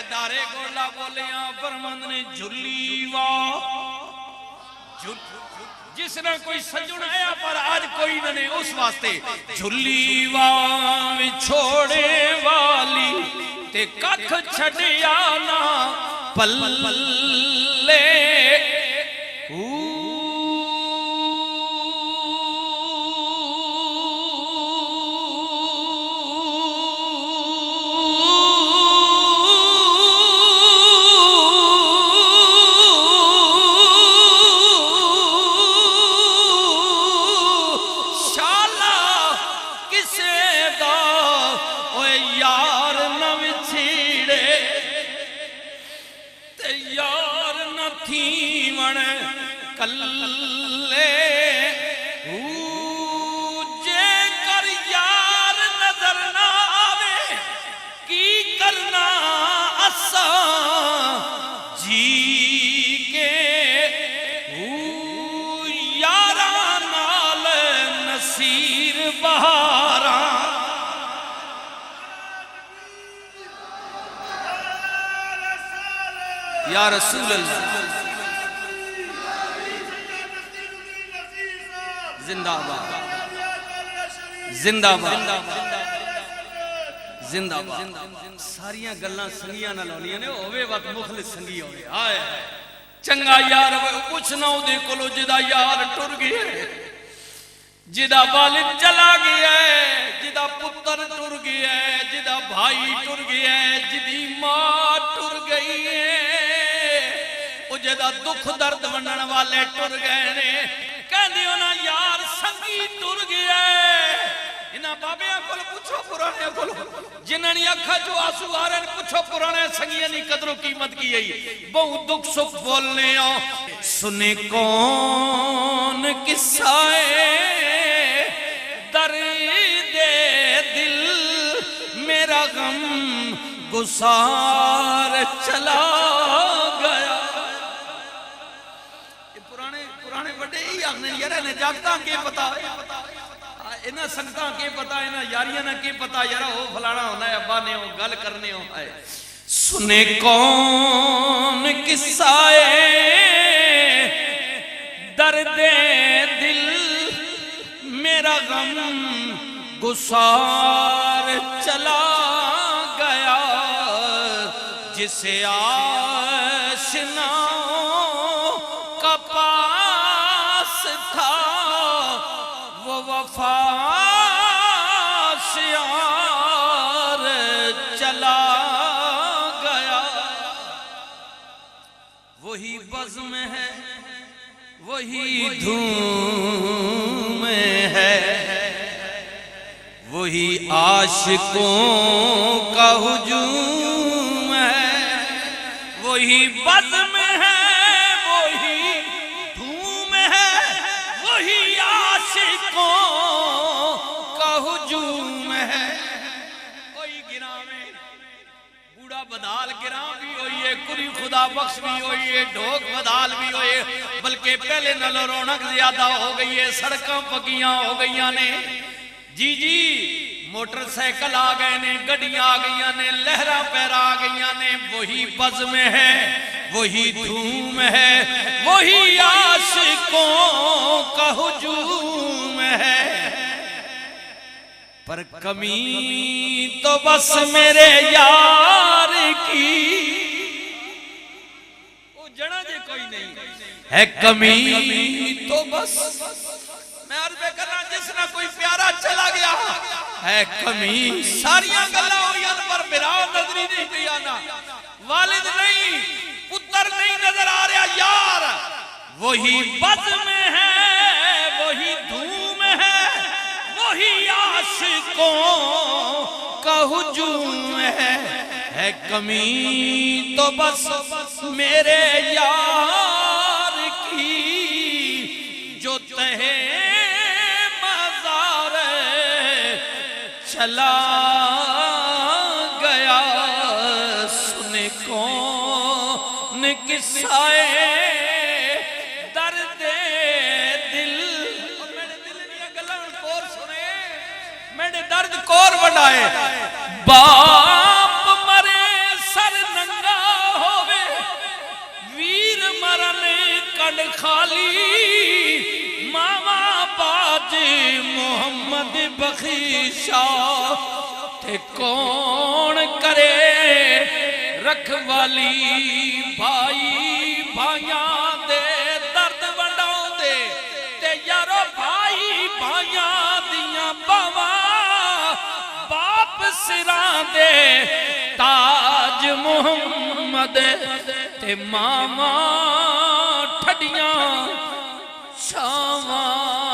دارے گولا بولیاں فرمند نے جھلی واہ جس نے کوئی سجن آیا پر آج کوئی نہ اس واسطے جھلی واہ چھوڑے والی تے ککھ چھڑیا نا پلے کلے جے کر یار نظر نہ آوے کی کرنا اسا جی کے یارا نال نصیر بہارا یا رسول اللہ زندہ باد زندہ باد زندہ باد ساریاں گلاں سنگیاں نہ لونیاں نے ہوئے وقت مخلص سنگی ہوئے آئے چنگا یار کچھ نہ ہو دے کلو جدہ یار ٹر گیا ہے جدہ والد چلا گیا ہے جدہ پتر ٹر گیا ہے جدہ بھائی ٹر گیا ہے جدی ماں ٹر گئی ہے وہ جدہ دکھ درد ونڈن والے ٹر گئے نے کہنے ہونا یار سنگی ٹر گیا ہے انہاں بابیاں کل پوچھو پرانے کل جنہاں نے اکھا جو آسو آ رہے ہیں پوچھو پرانے سنگیاں نہیں قدر و قیمت کی ہے بہت دکھ سکھ بولنے آؤ سنے کون قصائے درد دل میرا غم گسار چلا گیا پرانے بڑے ہی آگنے یارہ نے جاگتا کے پتا انہاں سنگتا کے پتا انہاں یاریاں نے کے پتا یارہ ہو فلانا ہونا ہے ابانے ہو گل کرنے ہو آئے سنے کون قصائے درد دل میرا غم گسار چلا گیا جسے آشنا وہ وفا شیار چلا گیا وہی بزم ہے وہی دھوم ہے وہی عاشقوں کا ہجوم ہے وہی بزم ہے وہی دھوم ہے وہی عاشقوں کا ہجوم ہے کوئی گراں میں بوڑھا بدال گراں بھی ہوئی ہے کری خدا بخش بھی ہوئی ہے ڈھوک بدال بھی ہوئی ہے بلکہ پہلے نلو رونق زیادہ ہو گئی ہے سڑکاں پکیاں ہو گئیاں نے جی جی موٹر سائیکل آ گئے نے گڑیاں آ گئیاں نے لہرہ پیرا آ گئیاں نے وہی بزم ہے وہی دھوم ہے وہی عاشقوں کا ہجوم ہے پر کمی تو بس میرے یار کی وہ جڑا جے کوئی نہیں ہے کمی تو بس میں عرض کر رہا جس نہ کوئی پیارا چلا گیا ہے کمی ساریاں گلہ ہوئی ان پر براہ نظری نہیں دیانا والد نہیں پتر نہیں نظر آ رہا یار وہی بزم ہے وہی دھوم ہے وہی عاشقوں کا ہجوم ہے کمی تو بس میرے یار کی جو تہے مزار چلا گیا سنے کون قصائے درد دل میرے دل دیا گلن کور سنے میرے درد کور بڑھائے باپ مرے سر ننگے ون خالی ماما باج محمد بخشا تے کون کرے رکھوالی بھائی بھائیاں دے درد ونڈاؤں دے تے یارو بھائی بھائیاں دیاں باواں باپ سران دے تاج محمد تے ماما ٹھڈیاں چھاواں